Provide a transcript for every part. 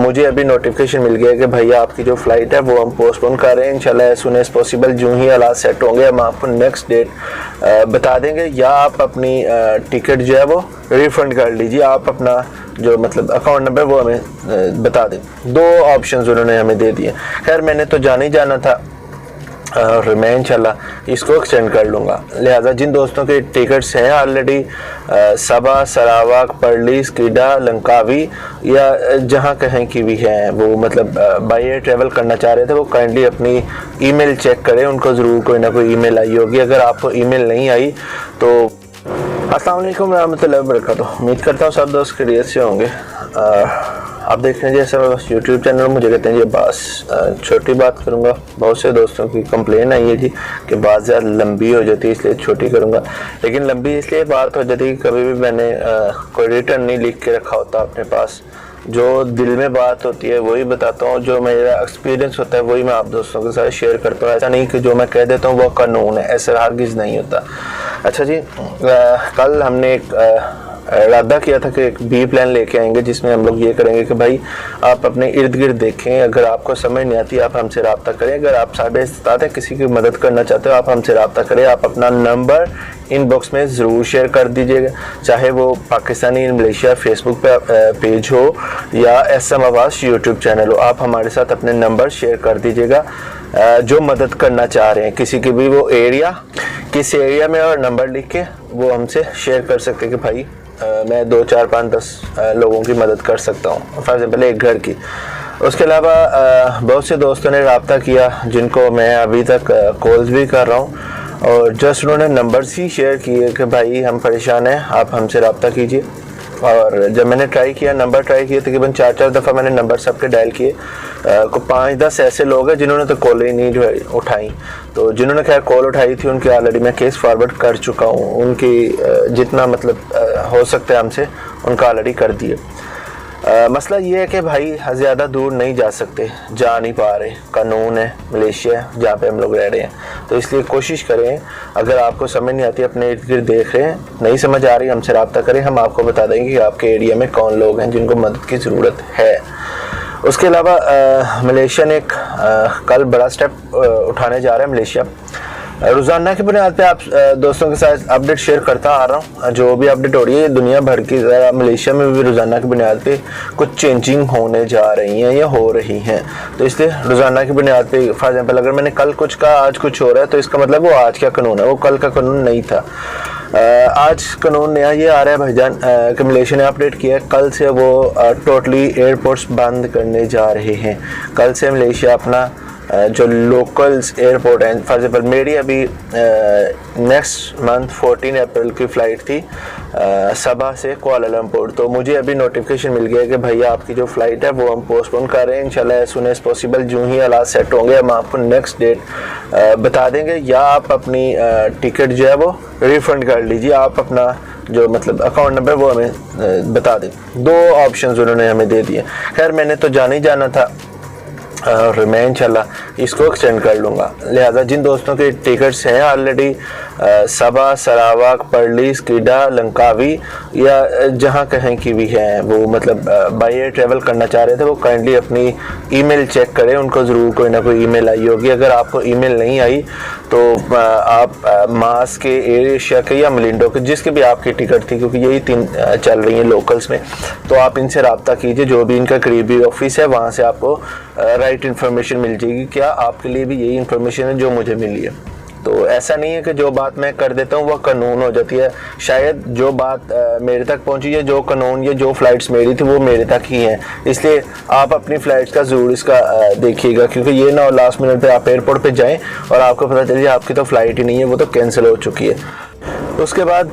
मुझे अभी नोटिफिकेशन मिल गया कि भैया आपकी जो फ़्लाइट है वो हम पोस्टपोन कर रहे हैं। इंशाल्लाह एज सून एज पॉसिबल जो ही हालात सेट होंगे हम आपको नेक्स्ट डेट बता देंगे, या आप अपनी टिकट जो है वो रिफ़ंड कर लीजिए। आप अपना जो मतलब अकाउंट नंबर वो हमें बता दें। 2 ऑप्शंस उन्होंने हमें दे दिए। खैर मैंने तो जाना ही जाना था और मैं इंशाल्लाह इसको एक्सटेंड कर लूँगा। लिहाजा जिन दोस्तों के टिकट्स हैं ऑलरेडी सबा, सरावाक, परलीस, कीडा, लंकावी या जहाँ कहीं की भी हैं, वो मतलब बाय एयर ट्रैवल करना चाह रहे थे, वो काइंडली अपनी ईमेल चेक करें। उनको ज़रूर कोई ना कोई ईमेल आई होगी। अगर आपको ईमेल नहीं आई तो अस्सलाम वालेकुम रहमतुल्लाहि व बरकातुहू। उम्मीद करता हूँ सब दोस्त खैरियत से होंगे। आप देख रहे हैं जैसे बस यूट्यूब चैनल मुझे कहते हैं जी बस छोटी बात करूँगा। बहुत से दोस्तों की कंप्लेन आई है जी कि बात ज़्यादा लंबी हो जाती है इसलिए छोटी करूँगा, लेकिन लंबी इसलिए बात हो जाती है कि कभी भी मैंने कोई रिटर्न नहीं लिख के रखा होता अपने पास। जो दिल में बात होती है वही बताता हूँ, जो मेरा एक्सपीरियंस होता है वही मैं आप दोस्तों के साथ शेयर करता हूँ। ऐसा नहीं कि जो मैं कह देता हूँ वो कानून है, ऐसा हरगिज़ नहीं होता। अच्छा जी, कल हमने एक इरादा किया था कि एक बी प्लान लेके आएंगे जिसमें हम लोग ये करेंगे कि भाई आप अपने इर्द गिर्द देखें, अगर आपको समझ नहीं आती आप हमसे रब्ता करें। अगर आप साहब इस्तात हैं, किसी की मदद करना चाहते हो, आप हमसे रब्ता करें। आप अपना नंबर इनबॉक्स में ज़रूर शेयर कर दीजिएगा, चाहे वो पाकिस्तानी इन मलेशिया फेसबुक पे पेज हो या SM आवाज़ यूट्यूब चैनल हो। आप हमारे साथ अपने नंबर शेयर कर दीजिएगा जो मदद करना चाह रहे हैं किसी की भी, वो एरिया किस एरिया में, और नंबर लिख के वो हमसे शेयर कर सकते हैं कि भाई मैं 2, 4, 5, 10 लोगों की मदद कर सकता हूँ, फॉर एग्जाम्पल एक घर की। उसके अलावा बहुत से दोस्तों ने रब्ता किया जिनको मैं अभी तक कॉल्स भी कर रहा हूँ, और जस्ट उन्होंने नंबर्स ही शेयर किए कि भाई हम परेशान हैं, आप हमसे रब्ता कीजिए। और जब मैंने नंबर ट्राई किए तकरीबन 4 दफ़ा मैंने नंबर सबके डायल किए। को 5-10 ऐसे लोग हैं जिन्होंने तो कॉल ही नहीं जो है उठाई। तो जिन्होंने खैर कॉल उठाई थी उनके ऑलरेडी मैं केस फॉरवर्ड कर चुका हूँ। उनकी जितना मतलब हो सकता है हमसे उनका ऑलरेडी कर दिए। मसला ये है कि भाई ज़्यादा दूर नहीं जा सकते, जा नहीं पा रहे, कानून है मलेशिया जहाँ पे हम लोग रह रहे हैं। तो इसलिए कोशिश करें, अगर आपको समझ नहीं आती अपने इर्द गिर्द देख रहे हैं, नहीं समझ आ रही, हमसे रब्ता करें। हम आपको बता देंगे कि आपके एरिया में कौन लोग हैं जिनको मदद की ज़रूरत है। उसके अलावा मलेशिया ने एक कल बड़ा स्टेप उठाने जा रहा है। मलेशिया रोज़ाना की बुनियाद पे आप दोस्तों के साथ अपडेट शेयर करता आ रहा हूँ। जो भी अपडेट हो रही है दुनिया भर की, मलेशिया में भी रोज़ाना की बुनियाद पे कुछ चेंजिंग होने जा रही हैं या हो रही हैं। तो इसलिए रोज़ाना की बुनियाद पे फॉर एग्जाम्पल अगर मैंने कल कुछ कहा आज कुछ हो रहा है तो इसका मतलब वो आज का कानून है, वो कल का कानून नहीं था। आज कानून नया ये आ रहा है भाईजान कि मलेशिया ने अपडेट किया है, कल से वो टोटली एयरपोर्ट्स बंद करने जा रहे हैं। कल से मलेशिया अपना जो लोकल्स एयरपोर्ट हैं, फॉर एग्जाम्पल मेरी अभी नेक्स्ट मंथ 14 अप्रैल की फ़्लाइट थी सबा से कुआलालंपुर। तो मुझे अभी नोटिफिकेशन मिल गया कि भैया आपकी जो फ़्लाइट है वो हम पोस्टपोन कर रहे हैं। इंशाल्लाह एज सून एज पॉसिबल जो ही हालात सेट होंगे हम आपको नेक्स्ट डेट बता देंगे, या आप अपनी टिकट जो है वो रिफ़ंड कर लीजिए। आप अपना जो मतलब अकाउंट नंबर वो हमें बता दें। 2 ऑप्शंस उन्होंने हमें दे दिए। खैर मैंने तो जाना ही जाना था और मैं इंशाल्लाह इसको एक्सटेंड कर लूँगा। लिहाजा जिन दोस्तों के टिकट्स हैं ऑलरेडी सबा, सरावाक, परलीस, कीडा, लंकावी या जहाँ कहीं की भी हैं, वो मतलब बाय एयर ट्रैवल करना चाह रहे थे, वो काइंडली अपनी ईमेल चेक करें। उनको ज़रूर कोई ना कोई ईमेल आई होगी। अगर आपको ईमेल नहीं आई तो आप मास के, एयर एशिया के या मलिंडो के, जिसके भी आपकी टिकट थी, क्योंकि यही 3 चल रही हैं लोकल्स में, तो आप इनसे रब्ता कीजिए। जो भी इनका करीबी ऑफिस है वहाँ से आपको राइट इन्फॉर्मेशन मिल जाएगी। क्या आपके लिए भी यही इन्फॉर्मेशन है जो मुझे मिली है। तो ऐसा नहीं है कि जो बात मैं कर देता हूँ वह कानून हो जाती है। शायद जो बात मेरे तक पहुँची है, जो कानून, ये जो फ़्लाइट्स मेरी थी वो मेरे तक ही हैं। इसलिए आप अपनी फ़्लाइट्स का ज़रूर इसका देखिएगा, क्योंकि ये ना लास्ट मिनट पे आप एयरपोर्ट पे जाएं और आपको पता चलिए आपकी तो फ़्लाइट ही नहीं है, वो तो कैंसिल हो चुकी है। उसके बाद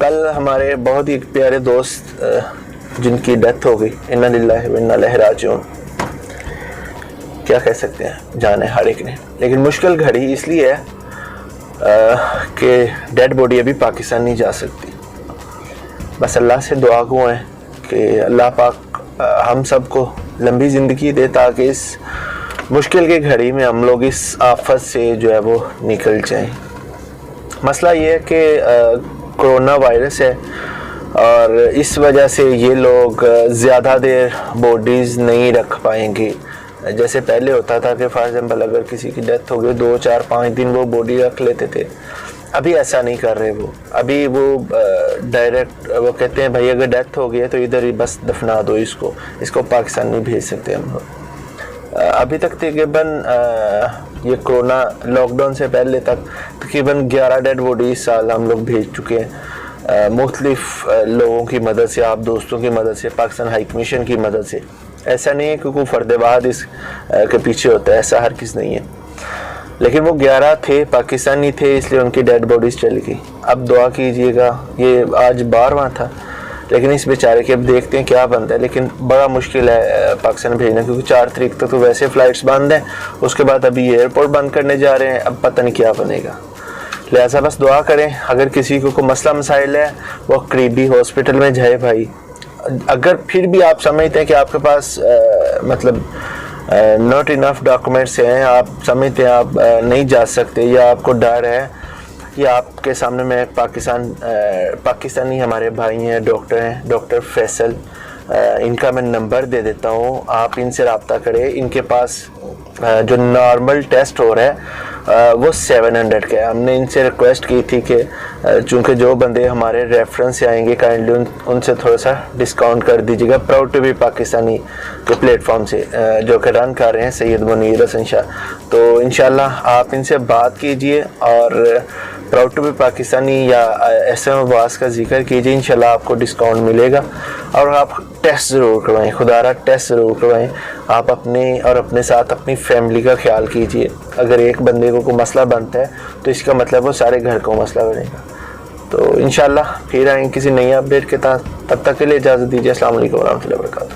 कल हमारे बहुत ही प्यारे दोस्त जिनकी डेथ हो गई, इन्ना लिल्लाहि व इन्ना इलैहि राजिऊन, क्या कह सकते हैं, जाने हर एक ने। लेकिन मुश्किल घड़ी इसलिए है कि डेड बॉडी अभी पाकिस्तान नहीं जा सकती। बस अल्लाह से दुआ गो है कि अल्लाह पाक हम सबको लंबी ज़िंदगी दे ताकि इस मुश्किल की घड़ी में हम लोग इस आफत से जो है वो निकल जाएं। मसला ये है कि कोरोना वायरस है और इस वजह से ये लोग ज़्यादा देर बॉडीज़ नहीं रख पाएंगे। जैसे पहले होता था कि फॉर एग्जांपल अगर किसी की डेथ हो गई 2 4 5 दिन वो बॉडी रख लेते थे, अभी ऐसा नहीं कर रहे वो। अभी वो डायरेक्ट वो कहते हैं भाई अगर डेथ हो गई है तो इधर ही बस दफना दो इसको पाकिस्तान नहीं भेज सकते हम लोग। अभी तक तकरीबन ये कोरोना लॉकडाउन से पहले तक तकरीबन 11 डेड बॉडी इस साल हम लोग भेज चुके हैं, मुख्तलिफ लोगों की मदद से, आप दोस्तों की मदद से, पाकिस्तान हाई कमीशन की मदद से। ऐसा नहीं है कि कोई फर्दवाद इस के पीछे होता है, ऐसा हर किस नहीं है। लेकिन वो 11 थे, पाकिस्तानी थे, इसलिए उनकी डेड बॉडीज़ चली गई। अब दुआ कीजिएगा, ये आज 12वां था, लेकिन इस बेचारे के अब देखते हैं क्या बनता है। लेकिन बड़ा मुश्किल है पाकिस्तान भेजना, क्योंकि 4 तारीख तक तो वैसे फ़्लाइट्स बंद हैं, उसके बाद अभी एयरपोर्ट बंद करने जा रहे हैं, अब पता नहीं क्या बनेगा। लिहाजा बस दुआ करें, अगर किसी को कोई मसला मसाइल है वो करीबी हॉस्पिटल में जाए भाई। अगर फिर भी आप समझते हैं कि आपके पास मतलब नॉट इनफ डॉक्यूमेंट्स हैं, आप समझते हैं आप नहीं जा सकते, या आपको डर है, या आपके सामने में पाकिस्तानी हमारे भाई हैं, डॉक्टर फैसल, इनका मैं नंबर दे देता हूँ, आप इनसे रब्ता करें। इनके पास जो नॉर्मल टेस्ट हो रहा है वो 700 का है। हमने इनसे रिक्वेस्ट की थी कि चूँकि जो बंदे हमारे रेफरेंस से आएंगे काइंडली उनसे थोड़ा सा डिस्काउंट कर दीजिएगा। प्राउड टू बी पाकिस्तानी के प्लेटफॉर्म से जो कि रन कर रहे हैं सैयद मुनीर हसन शाह, तो इंशाल्लाह आप इनसे बात कीजिए और प्राउड टू बी पाकिस्तानी या SM अब्बास का जिक्र कीजिए, इंशाल्लाह आपको डिस्काउंट मिलेगा। और आप टेस्ट ज़रूर करवाएं, खुदारा टेस्ट ज़रूर करवाएं। आप अपने और अपने साथ अपनी फैमिली का ख्याल कीजिए। अगर एक बंदे को कोई मसला बनता है तो इसका मतलब वो सारे घर को मसला बनेगा। तो इंशाल्लाह फिर आएंगे किसी नई अपडेट के साथ, तब तक के लिए इजाज़त दीजिए। अस्सलाम वालेकुम व रहमतुल्लाहि व बरकातहू।